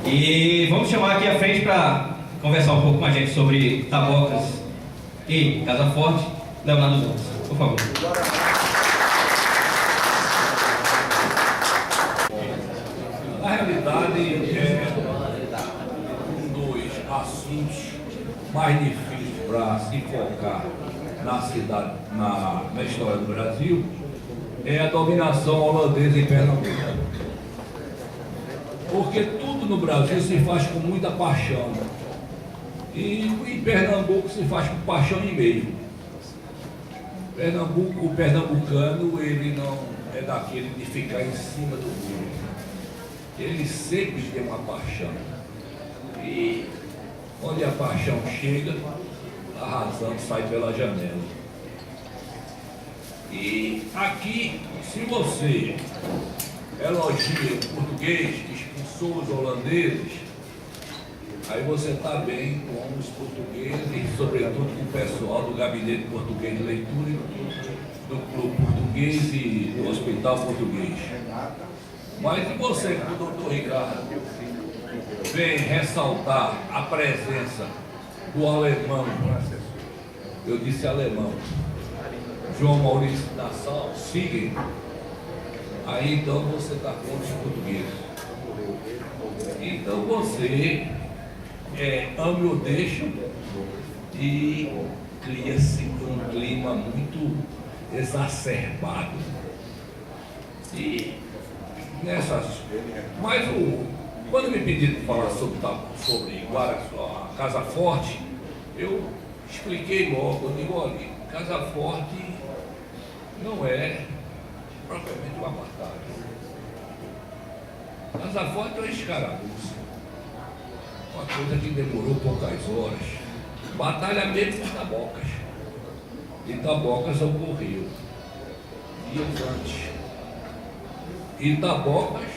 E vamos chamar aqui à frente para conversar um pouco com a gente sobre Tabocas e Casa Forte, Leonardo Gomes. Por favor. Na realidade, um dos assuntos mais difíceis para se focar na cidade, na história do Brasil, é a dominação holandesa em Pernambuco. Porque tudo no Brasil se faz com muita paixão. E em Pernambuco se faz com paixão e meio. O pernambucano, ele não é daquele de ficar em cima do muro. Ele sempre tem uma paixão. E onde a paixão chega, a razão sai pela janela. E aqui, se você elogia o português, expulsou os holandeses, aí você está bem com os portugueses e sobretudo com o pessoal do Gabinete Português de Leitura, do Clube Português e do Hospital Português. Mas e você, o doutor Ricardo, vem ressaltar a presença do alemão, eu disse alemão, João Maurício Nassau, Siegen, aí então você está contra os portugueses. Então você ame ou deixa e cria-se um clima muito exacerbado. E nessas. Mas quando me pediram para falar sobre a Casa Forte, eu expliquei logo, eu digo, olha, Casa Forte não é propriamente uma batalha. Casa Forte é uma escaramuça. Uma coisa que demorou poucas horas. Batalha mesmo em Tabocas. E Tabocas ocorreu dias antes. E Tabocas,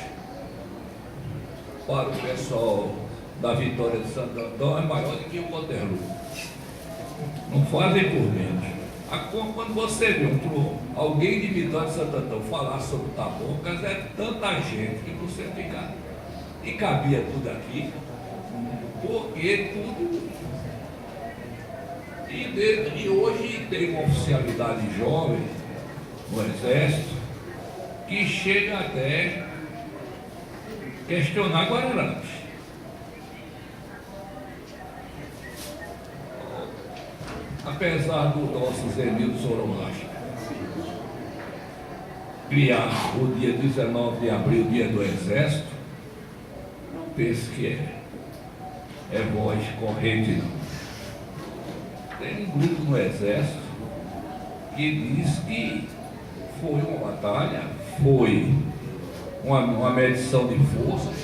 para o pessoal da Vitória de Santo Antão, é maior do que o Waterloo. Não fazem por menos. Quando você vê alguém de Vitória de Santo Antão falar sobre Tabocas, é tanta gente que você fica. E cabia tudo aqui, porque tudo. E hoje tem uma oficialidade jovem no Exército que chega até questionar Guararapes. Apesar do nosso Zenildo Soromacho criar o dia 19 de abril, dia do Exército, não pense que é voz corrente, não. Tem um grupo no Exército que diz que foi uma batalha, foi uma medição de forças,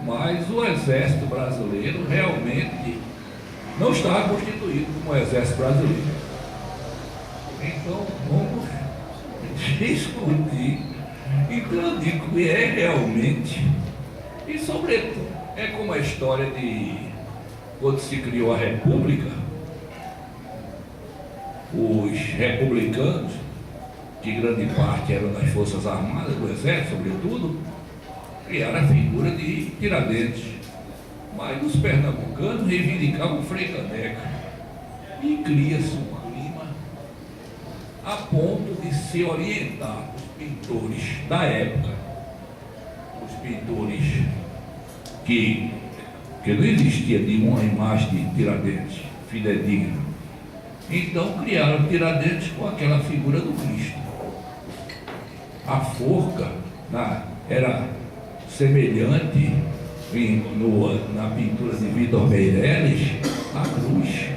mas o Exército brasileiro realmente não estava constituído como o Exército brasileiro. Então, vamos discutir. Então, eu digo que é realmente, e sobretudo, é como a história de quando se criou a República, os republicanos, que grande parte eram das Forças Armadas, do Exército, sobretudo, criaram a figura de Tiradentes. Mas os pernambucanos reivindicavam Frei Caneca. E cria-se um clima a ponto de se orientar os pintores da época, os pintores que não existia nenhuma imagem de Tiradentes fidedigna. Então criaram Tiradentes com aquela figura do Cristo. A forca era semelhante na pintura de Vitor Meirelles, a cruz.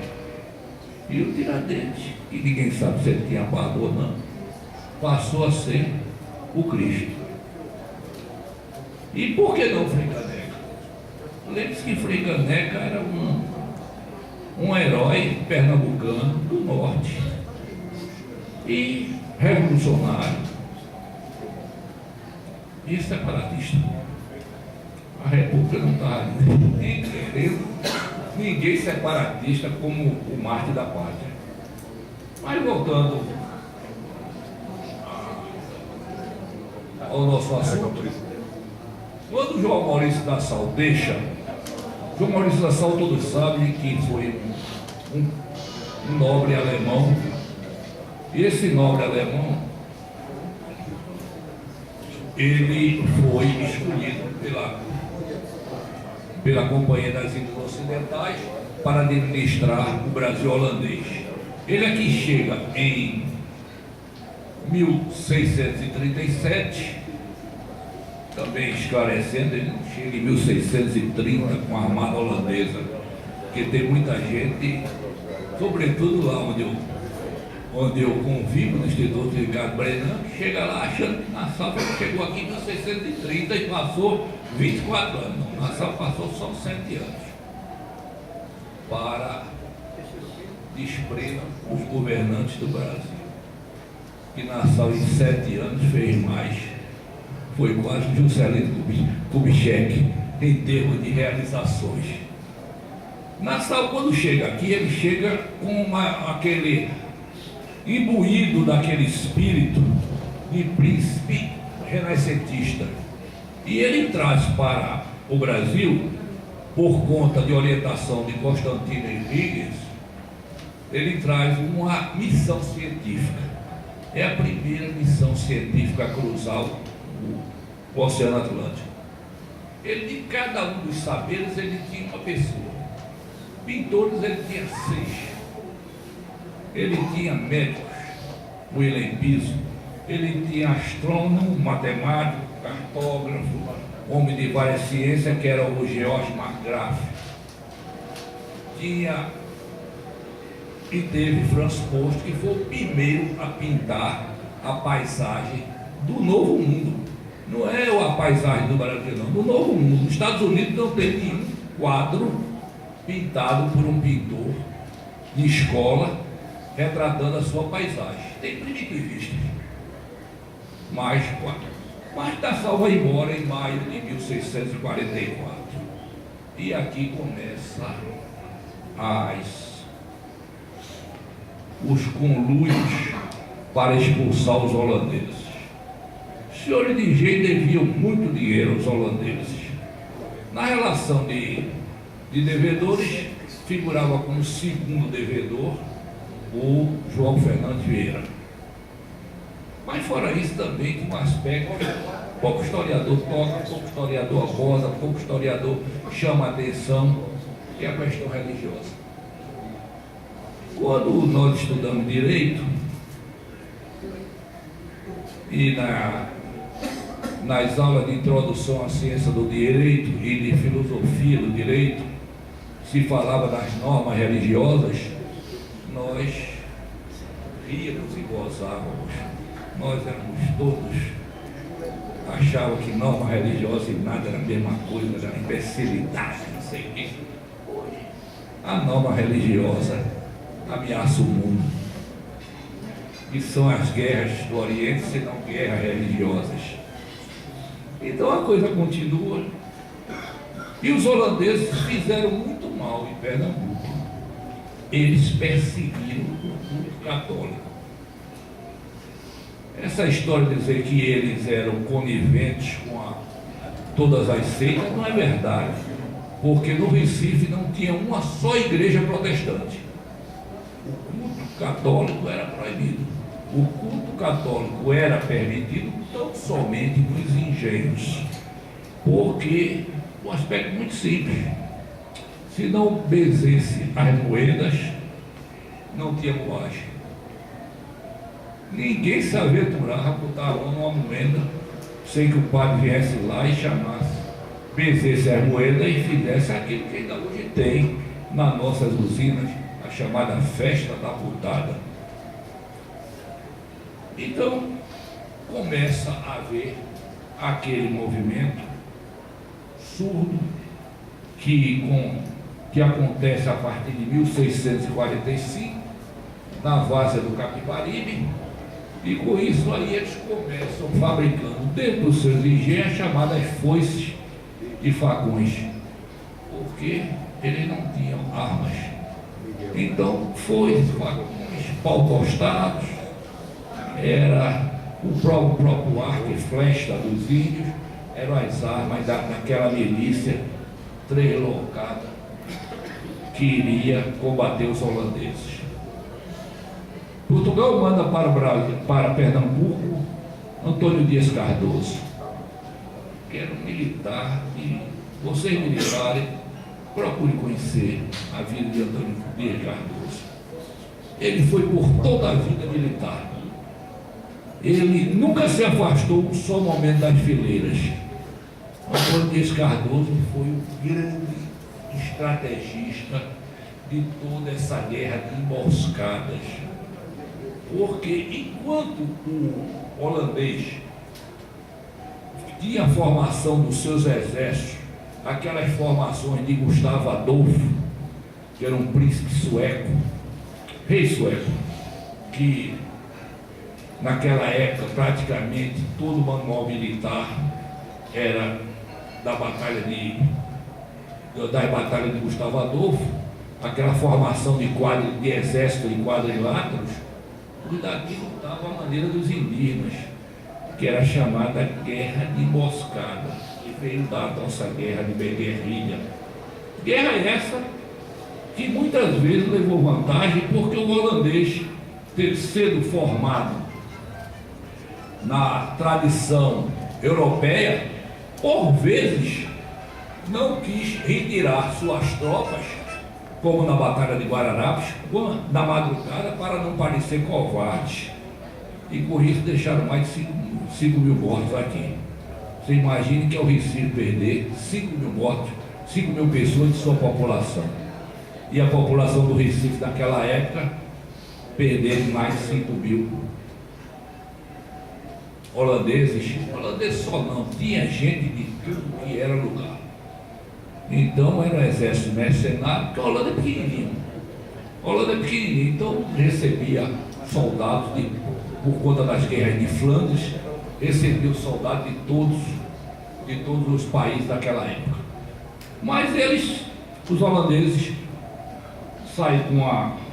E o Tiradentes, que ninguém sabe se ele tinha barba ou não, passou a ser o Cristo. E por que não Frei Caneca? Lembre-se que Frei Caneca era um herói pernambucano do norte e revolucionário e separatista. A República não está nem querendo ninguém separatista como o Marte da Pátria. Mas voltando ao nosso assunto, Quando João Maurício Nassau deixa, João Maurício Nassau, todos sabem que foi um nobre alemão, e esse nobre alemão, ele foi escolhido pela Companhia das Índias Ocidentais para administrar o Brasil holandês. Ele aqui chega em 1637, também esclarecendo, ele não chega em 1630 com a armada holandesa, porque tem muita gente, sobretudo lá onde eu convivo, no Instituto Ricardo Brenan, que chega lá achando que Nassau chegou aqui em 1630 e passou 24 anos. Não, Nassau passou só 100 anos para despreza os governantes do Brasil. Que Nassau em 7 anos fez mais, foi quase Juscelino Kubitschek em termos de realizações. Nassau, quando chega aqui, ele chega com aquele imbuído daquele espírito de príncipe renascentista. E ele traz para o Brasil, por conta de orientação de Constantino Henriques, ele traz uma missão científica. É a primeira missão científica a cruzar o Oceano Atlântico. Ele, de cada um dos saberes, ele tinha uma pessoa. Pintores, ele tinha 6. Ele tinha médicos, Wilhelm Piso. Ele tinha astrônomo, matemático, cartógrafo, homem de várias ciências, que era o George Markgraf. E teve Franz Post, que foi o primeiro a pintar a paisagem do Novo Mundo. Não é a paisagem do Brasil, não, do Novo Mundo. Nos Estados Unidos não tem nenhum quadro pintado por um pintor de escola retratando a sua paisagem. Tem primitivista. Mas Nassau vai embora em maio de 1644. E aqui começa os conluios para expulsar os holandeses. Os senhores de engenho deviam muito dinheiro aos holandeses. Na relação de devedores, figurava como segundo devedor o João Fernando Vieira. Mas fora isso também tem um aspecto que pouco historiador toca, pouco historiador aborda, pouco historiador chama a atenção, que é a questão religiosa. Quando nós estudamos direito, e nas aulas de introdução à ciência do direito e de filosofia do direito, se falava das normas religiosas, nós ríamos e gozávamos. Nós éramos todos, achávamos que norma religiosa e nada era a mesma coisa, era imbecilidade, não sei o quê. Hoje, a norma religiosa ameaça o mundo. E são as guerras do Oriente, senão guerras religiosas. Então a coisa continua. E os holandeses fizeram muito mal em Pernambuco. Eles perseguiram o culto católico. Essa história de dizer que eles eram coniventes com todas as seitas não é verdade. Porque no Recife não tinha uma só igreja protestante. O culto católico era proibido. O culto católico era permitido tão somente nos engenhos. Porque um aspecto muito simples. Se não benzesse as moedas, não tinha moagem. Ninguém se aventurava a botar a mão numa moeda sem que o padre viesse lá e chamasse, benzesse as moedas e fizesse aquilo que ainda hoje tem nas nossas usinas, a chamada festa da putada. Então, começa a haver aquele movimento surdo que acontece a partir de 1645, na várzea do Capibaribe, e com isso aí eles começam fabricando dentro dos seus engenhos chamadas foices e facões, porque eles não tinham armas. Então, foices, facões, pau-tostados, era o próprio arco e flecha dos índios, eram as armas daquela milícia translocada que iria combater os holandeses. Portugal manda para o Brasil, para Pernambuco, Antônio Dias Cardoso, que era um militar, e vocês militares procurem conhecer a vida de Antônio Dias Cardoso. Ele foi por toda a vida militar. Ele nunca se afastou um só momento das fileiras. Antônio Dias Cardoso foi um grande estrategista de toda essa guerra de emboscadas. Porque enquanto o holandês tinha a formação dos seus exércitos, aquelas formações de Gustavo Adolfo, que era um príncipe sueco, rei sueco, que naquela época praticamente todo o manual militar era das batalhas de Gustavo Adolfo, aquela formação de exército e quadriláteros, tudo daquilo estava a maneira dos indígenas, que era chamada guerra de emboscada, que veio da nossa guerra de guerrilha. Guerra essa que muitas vezes levou vantagem porque o holandês, ter sido formado na tradição europeia, por vezes não quis retirar suas tropas, como na Batalha de Guararapes, na madrugada, para não parecer covarde. E com isso deixaram mais de 5 mil mortos aqui. Você imagine que é o Recife perder 5 mil mortos, 5 mil pessoas de sua população. E a população do Recife naquela época perder mais de 5 mil holandeses só não, tinha gente de tudo que era lugar. Então era um exército mercenário, porque a Holanda é pequenininha. Então recebia soldados por conta das guerras de Flandres, recebia soldados de todos os países daquela época. Mas eles, os holandeses, saíram com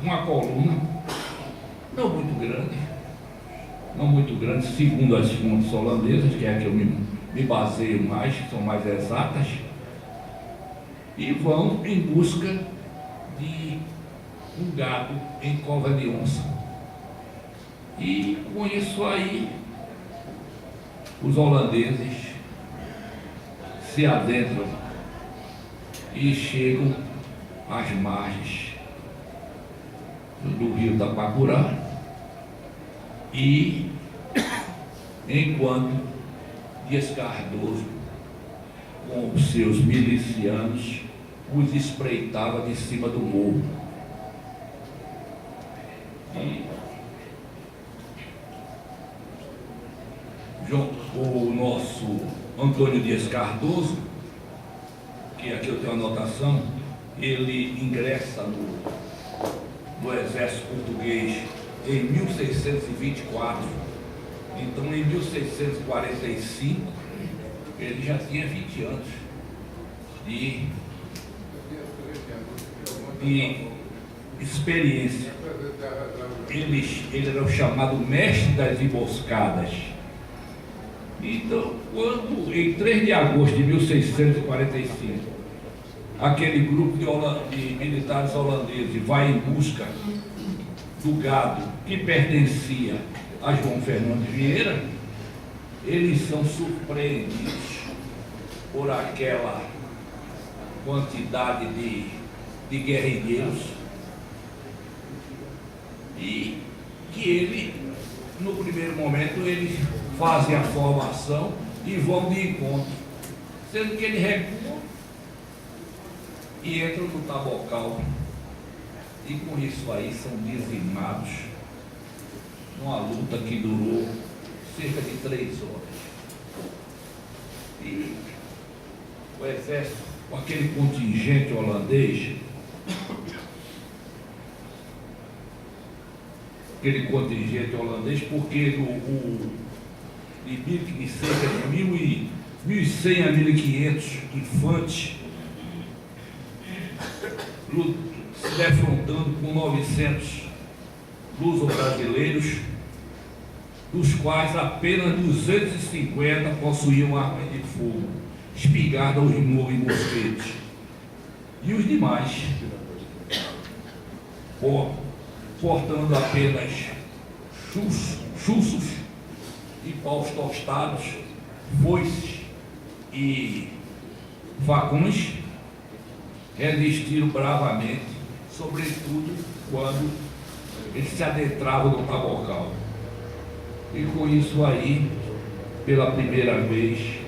uma coluna não muito grande, segundo as fontes holandesas, que é a que eu me baseio mais, que são mais exatas, e vão em busca de um gado em cova de onça. E com isso aí, os holandeses se adentram e chegam às margens do rio Tapacurá, e enquanto Dias Cardoso, com os seus milicianos, os espreitava de cima do morro. E o nosso Antônio Dias Cardoso, que aqui eu tenho a anotação, ele ingressa no exército português em 1624. Então, em 1645, ele já tinha 20 anos de experiência. Ele era o chamado mestre das emboscadas. Então, quando em 3 de agosto de 1645, aquele grupo de militares holandeses vai em busca do gado que pertencia a João Fernando Vieira, eles são surpreendidos por aquela quantidade de guerrilheiros, e que ele, no primeiro momento, eles fazem a formação e vão de encontro, sendo que eles recuam e entram no Tabocal, e com isso aí são dizimados numa luta que durou cerca de 3 horas. E o exército, com aquele contingente holandês, porque de cerca de 1.100 a 1.500 infantes, se defrontando com 900 luso-brasileiros, dos quais apenas 250 possuíam armas de fogo, espingarda ou mosquete, e os demais, portando apenas chuços e paus tostados, foices e facões, resistiram bravamente, sobretudo quando eles se adentravam no Tabocal. E com isso aí, pela primeira vez,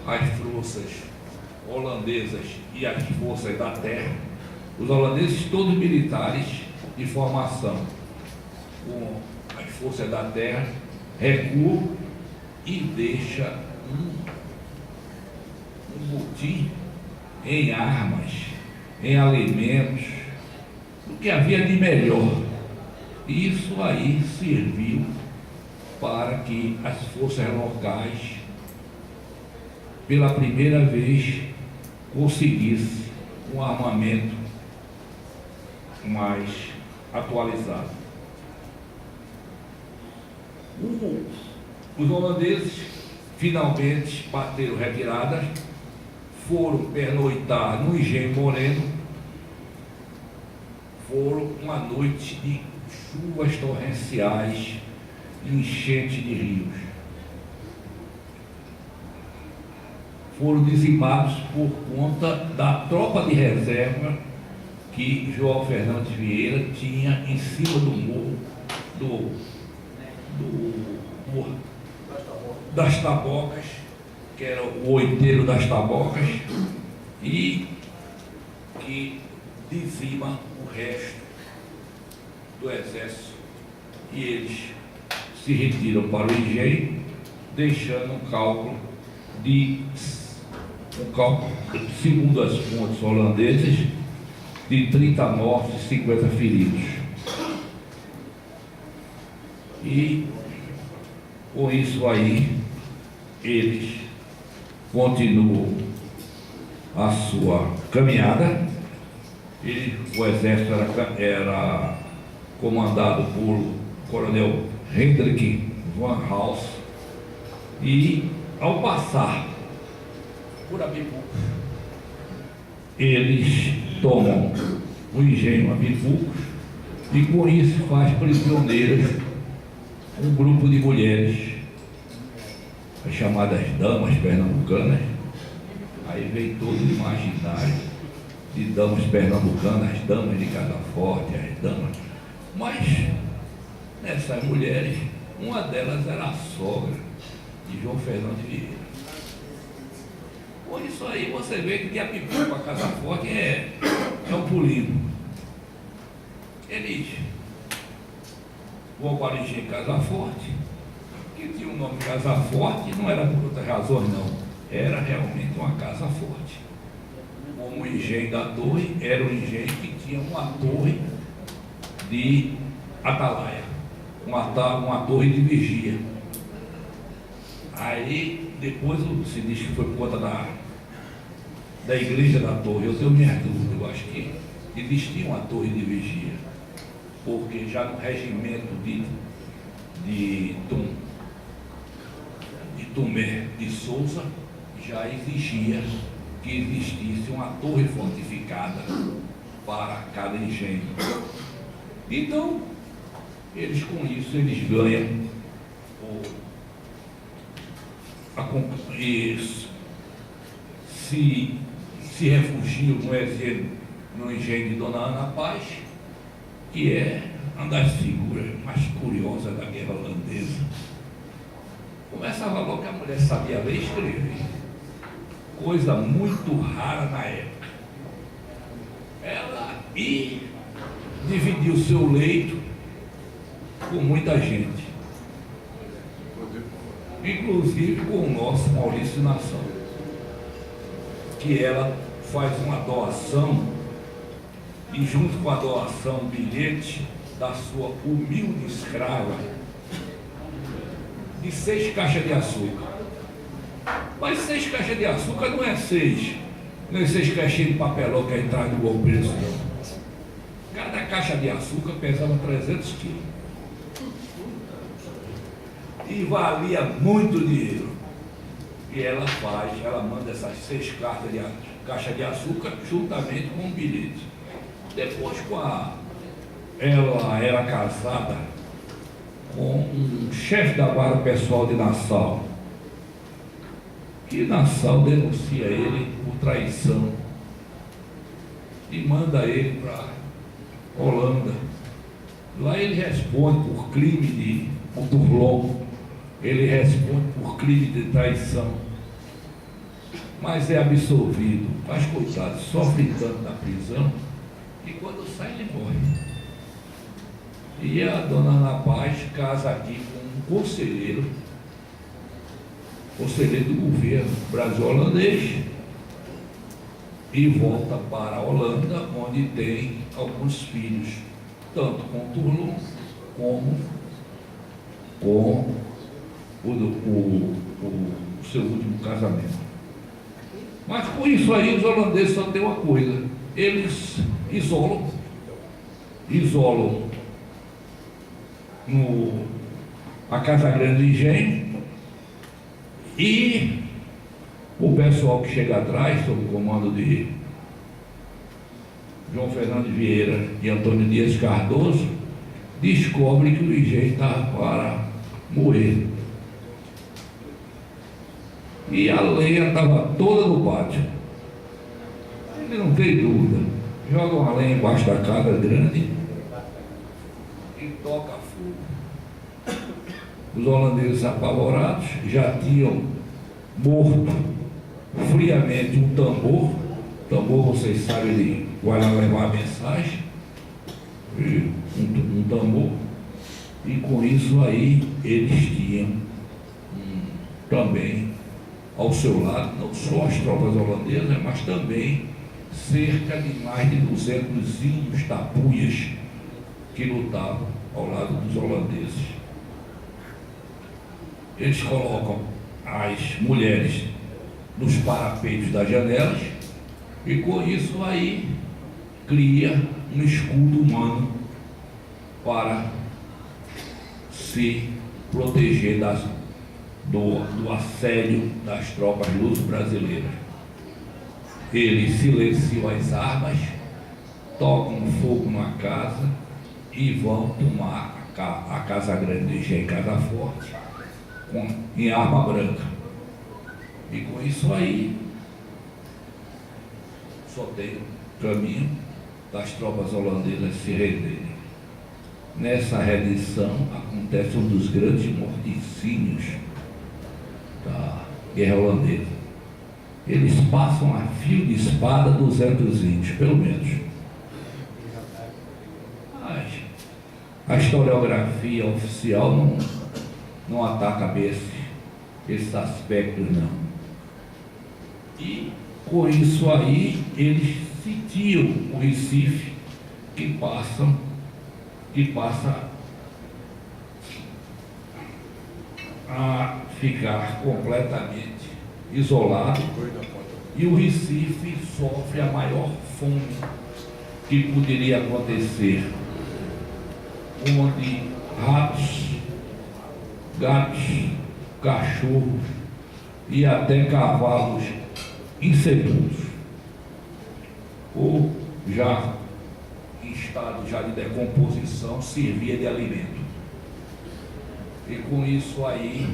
as forças holandesas e as forças da terra, os holandeses todos militares de formação, com as forças da terra, recuam e deixa um botim em armas, em alimentos, o que havia de melhor. E isso aí serviu para que as forças locais, pela primeira vez, conseguissem um armamento mais atualizado. Os holandeses finalmente bateram retirada, foram pernoitar no Engenho Moreno. Foram uma noite de chuvas torrenciais e enchente de rios. Foram dizimados por conta da tropa de reserva que João Fernandes Vieira tinha em cima do morro das Tabocas, que era o oiteiro das Tabocas, e que dizima o resto do exército, e eles se retiram para o engenho, deixando um cálculo, segundo as fontes holandesas, de 30 mortos e 50 feridos. E com isso aí, eles continuam a sua caminhada. O exército era comandado por coronel Hendrik van Haus, e ao passar por Abipuco, eles tomam o engenho Abipuco e com isso faz prisioneiras um grupo de mulheres, as chamadas damas pernambucanas. Aí vem todo o imaginário de damas pernambucanas, as damas de Casa Forte, as damas. Mas nessas mulheres, uma delas era a sogra de João Fernandes Vieira. Com isso aí você vê que de Apipu para Casa Forte é um pulinho. Eles vão para o engenho Casa Forte, que tinha o nome Casa Forte, não era por outras razões não, era realmente uma casa forte. Como o engenho da torre, era um engenho que tinha uma torre de atalaia, uma torre de vigia. Aí depois se diz que foi por conta da igreja da torre. Eu tenho minhas dúvidas, eu acho que existia uma torre de vigia, porque já no regimento de Tomé de Souza já exigia que existisse uma torre fortificada para cada engenho. Então, eles com isso, eles ganham se refugiam no engenho de Dona Ana Paz, que é uma das figuras mais curiosas da guerra holandesa. Começava logo que a mulher sabia ler e escrever, coisa muito rara na época. Ela dividiu o seu leito com muita gente, inclusive com o nosso Maurício Nação, que ela faz uma doação, e junto com a doação, um bilhete da sua humilde escrava de 6 caixas de açúcar. Mas 6 caixas de açúcar não é 6 caixinhas de papelão que é entrada do bom preço, não. Cada caixa de açúcar pesava 300 quilos. e valia muito dinheiro. E ela manda essas 6 caixas de açúcar juntamente com um bilhete. Depois, ela era casada com um chefe da vara pessoal de Nassau, que Nassau denuncia ele por traição e manda ele para Holanda. Lá ele responde por crime de Tourlon, ele responde por crime de traição, mas é absolvido. Mas coitado, sofre tanto na prisão e quando sai ele morre. E a dona Ana Paz casa aqui com um conselheiro do governo Brasil-holandês e volta para a Holanda, onde tem alguns filhos, tanto com Tourlon como com o seu último casamento. Mas com isso aí os holandeses só têm uma coisa: eles isolam a Casa Grande do Engenho, e o pessoal que chega atrás, sob o comando de João Fernando Vieira e Antônio Dias Cardoso, descobre que o engenho está para morrer. E a lenha estava toda no pátio. Ele não tem dúvida. Joga uma lenha embaixo da Casa Grande e toca fogo. Os holandeses apavorados já tinham morto friamente um tambor. Tambor, vocês sabem, ele vai lá levar a mensagem. Um tambor. E com isso aí eles tinham também ao seu lado, não só as tropas holandesas, mas também cerca de mais de 200 índios tapuias que lutavam ao lado dos holandeses. Eles colocam as mulheres nos parapeitos das janelas e com isso aí cria um escudo humano para se proteger do assédio das tropas luso-brasileiras. Eles silenciam as armas, tocam fogo na casa e vão tomar a Casa Grande do Engenho, Casa Forte, em arma branca. E com isso aí só tem o caminho das tropas holandesas se renderem. Nessa rendição acontece um dos grandes morticínios da guerra holandesa. Eles passam a fio de espada 200 índios, pelo menos. Mas a historiografia oficial não ataca bem esses aspectos, não. E com isso aí eles sitiam o Recife, que passa a ficar completamente isolado, e o Recife sofre a maior fome que poderia acontecer, onde ratos, gatos, cachorros e até cavalos inseguros, ou já em estado já de decomposição, servia de alimento. E com isso aí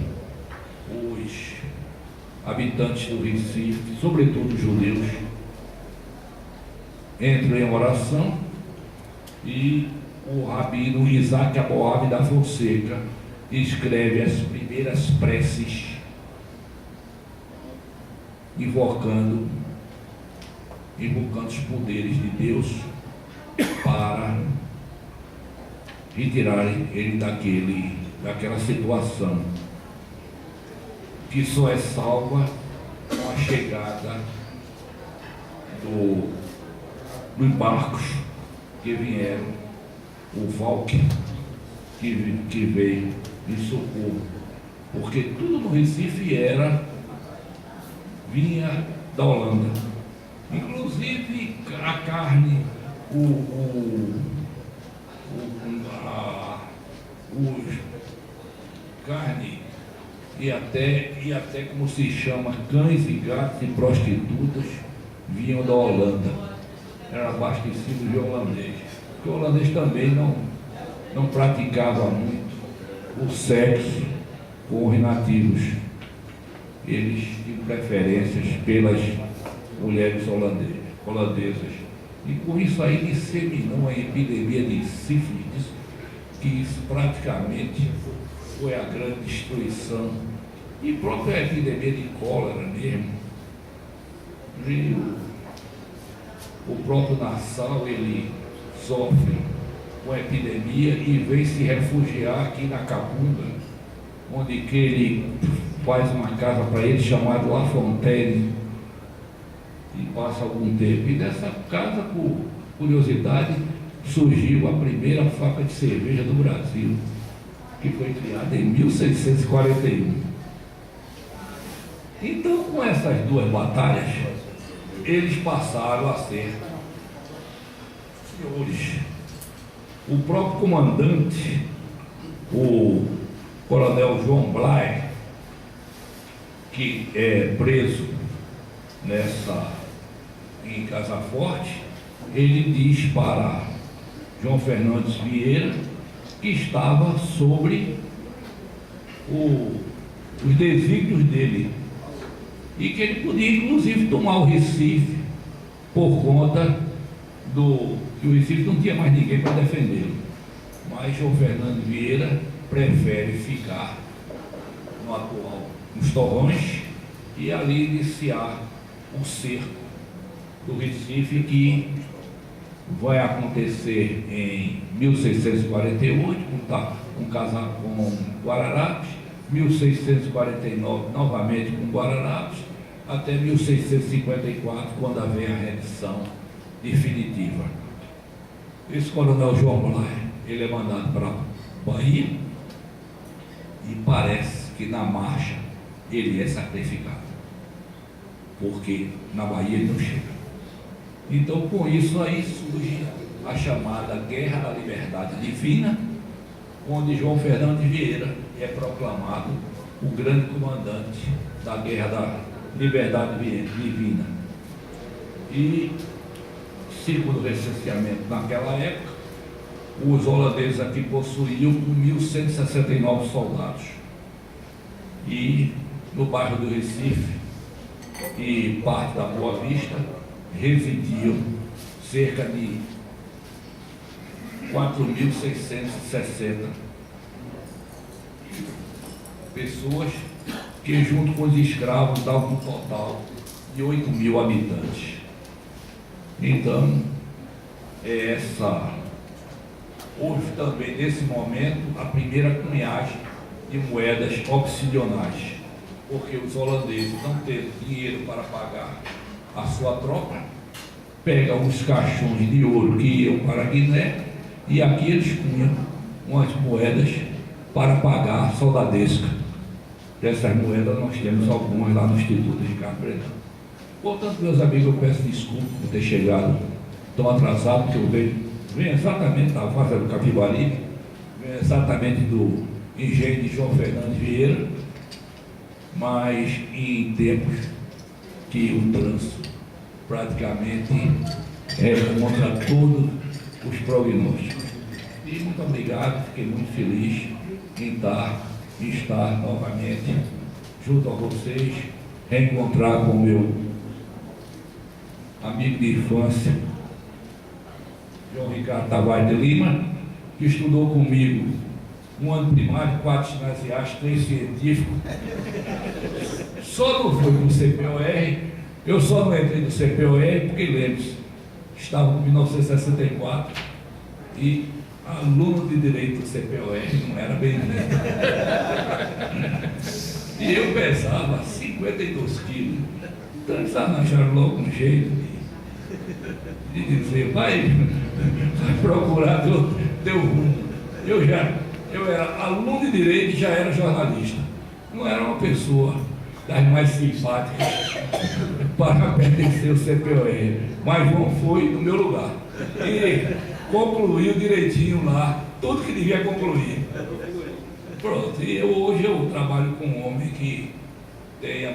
os habitantes do Recife, sobretudo os judeus, entram em oração e o rabino Isaac Aboab da Fonseca escreve as primeiras preces invocando os poderes de Deus para retirarem ele daquela situação que só é salva com a chegada dos barcos que vieram, o Valk que veio em socorro, porque tudo no Recife vinha da Holanda, inclusive a carne, carne e até como se chama, cães e gatos e prostitutas vinham da Holanda. Era abastecido de holandês. Porque o holandês também não praticava muito o sexo com os nativos. Eles tinham preferências pelas mulheres holandesas. E com isso aí disseminou a epidemia de sífilis, que isso praticamente foi a grande destruição. E própria epidemia de cólera mesmo. E o próprio Nassau, ele sofre com a epidemia e vem se refugiar aqui na Cabunda, onde que ele faz uma casa para ele chamada La Fontaine e passa algum tempo. E dessa casa, por curiosidade, surgiu a primeira fábrica de cerveja do Brasil, que foi criada em 1641. Então, com essas duas batalhas, eles passaram a ser senhores. O próprio comandante, o coronel João Blay, que é preso em Casa Forte, ele diz para João Fernandes Vieira que estava sobre os desígnios dele e que ele podia inclusive tomar o Recife por conta que o Recife não tinha mais ninguém para defendê-lo. Mas João Fernando Vieira prefere ficar nos Torrões e ali iniciar o cerco do Recife, que vai acontecer em 1648 com Guararapes, 1649 novamente com Guararapes, até 1654, quando vem a rendição definitiva. Esse coronel João Blay, ele é mandado para Bahia e parece que na marcha ele é sacrificado, porque na Bahia ele não chega. Então, com isso aí surge a chamada Guerra da Liberdade Divina, onde João Fernando Vieira é proclamado o grande comandante da Guerra da Liberdade Divina. E, segundo o recenseamento naquela época, os holandeses aqui possuíam 1.169 soldados. E no bairro do Recife e parte da Boa Vista residiam cerca de 4.660 pessoas, que junto com os escravos davam um total de 8.000 habitantes. Então, houve também nesse momento a primeira cunhagem de moedas opcionais, porque os holandeses, não tendo dinheiro para pagar a sua tropa, pegam os caixões de ouro que iam para a Guiné, e aqui eles punham umas moedas para pagar a soldadesca. Dessas moedas nós temos algumas lá no Instituto Ricardo Brandão. Portanto, meus amigos, eu peço desculpa por ter chegado tão atrasado, porque eu venho exatamente da Vaza do Capivari, venho exatamente do engenho de João Fernando Vieira, mas em tempos que o trânsito praticamente é contra todos os prognósticos. E muito obrigado, fiquei muito feliz em estar novamente junto a vocês, reencontrar com o meu amigo de infância, João Ricardo Tavares de Lima, que estudou comigo um ano primário, 4 ginasiais, 3 científicos. Só não foi para o CPOR, eu só não entrei no CPOR porque, lembre-se, estava em 1964 e aluno de direito do CPOR não era bem-vindo. E eu pesava 52 quilos. Então eles arranjaram logo um jeito de dizer, vai procurar teu rumo. Eu era aluno de direito e já era jornalista. Não era uma pessoa das mais simpáticas para pertencer ao CPOR, mas João foi no meu lugar e concluiu direitinho lá tudo que devia concluir. Pronto, e hoje eu trabalho com um homem que tem a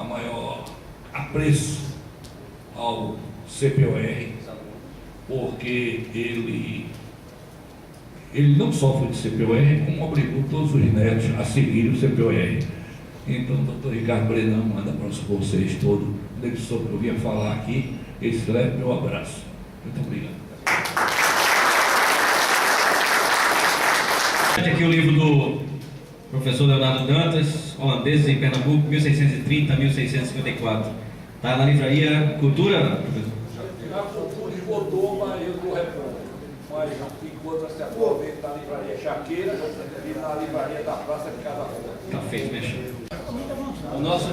maior apreço ao CPOR, porque ele não só foi de CPOR, como obrigou todos os netos a seguir o CPOR. Então, o doutor Ricardo Brenão manda para vocês todos, sobre o que eu vinha falar aqui, esse leve meu abraço. Muito obrigado. Aqui o livro do professor Leonardo Dantas, Holandeses em Pernambuco, 1630 a 1654. Está na livraria Cultura, professor? A Cultura esgotou, mas eu estou repondo. Mas encontra-se atualmente na livraria Chaqueira e na livraria da Praça de Casa Forte. Está feito, mexe.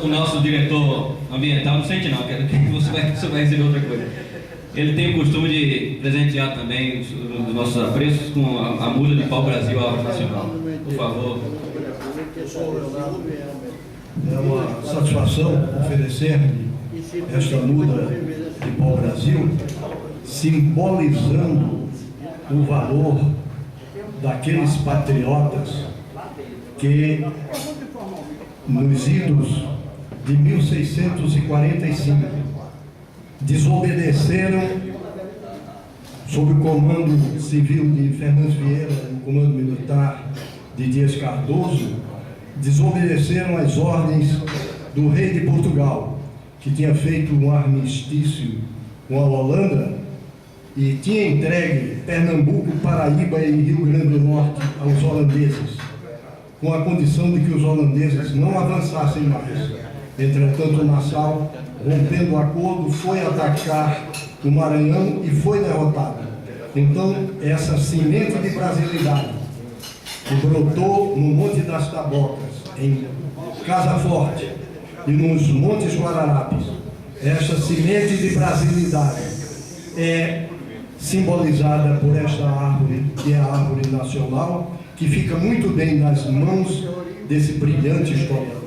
O nosso diretor ambiental não sente não, quero que você vai receber outra coisa. Ele tem o costume de presentear também os nossos apreços com a muda de pau-brasil à arte nacional. Por favor. É uma satisfação oferecer esta muda de pau-brasil, simbolizando o valor daqueles patriotas que, nos idos de 1645, desobedeceram sob o comando civil de Fernandes Vieira, o comando militar de Dias Cardoso, desobedeceram às ordens do rei de Portugal, que tinha feito um armistício com a Holanda e tinha entregue Pernambuco, Paraíba e Rio Grande do Norte aos holandeses, com a condição de que os holandeses não avançassem mais. Entretanto, Nassau, rompendo o acordo, foi atacar o Maranhão e foi derrotado. Então, essa semente de brasilidade que brotou no Monte das Tabocas, em Casa Forte e nos Montes Guararapes, essa semente de brasilidade é simbolizada por esta árvore, que é a árvore nacional, que fica muito bem nas mãos desse brilhante historiador.